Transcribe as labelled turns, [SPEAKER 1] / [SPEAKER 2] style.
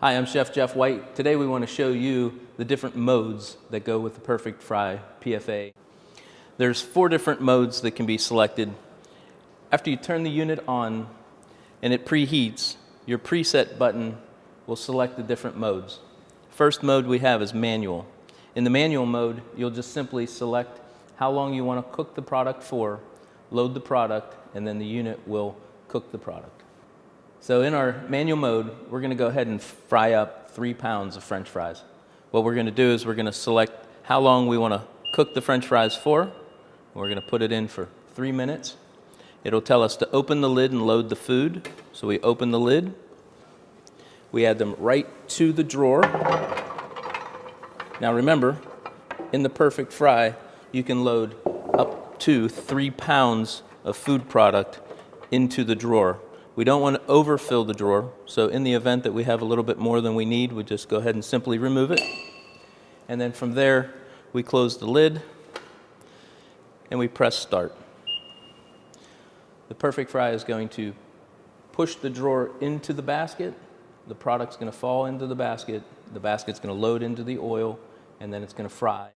[SPEAKER 1] Hi, I'm Chef Jeff White. Today we want to show you the different modes that go with the Perfect Fry PFA. There's 4 different modes that can be selected. After you turn the unit on and it preheats, your preset button will select the different modes. First mode we have is manual. In the manual mode, you'll just simply select how long you want to cook the product for, load the product, and then the unit will cook the product. So in our manual mode, we're going to go ahead and fry up 3 pounds of French fries. What we're going to do is we're going to select how long we want to cook the French fries for. We're going to put it in for 3 minutes. It'll tell us to open the lid and load the food. So we open the lid. We add them right to the drawer. Now remember, in the Perfect Fry, you can load up to 3 pounds of food product into the drawer. We don't want to overfill the drawer, so in the event that we have a little bit more than we need, we just go ahead and simply remove it. And then from there, we close the lid and we press start. The Perfect Fry is going to push the drawer into the basket. The product's going to fall into the basket's going to load into the oil, and then it's going to fry.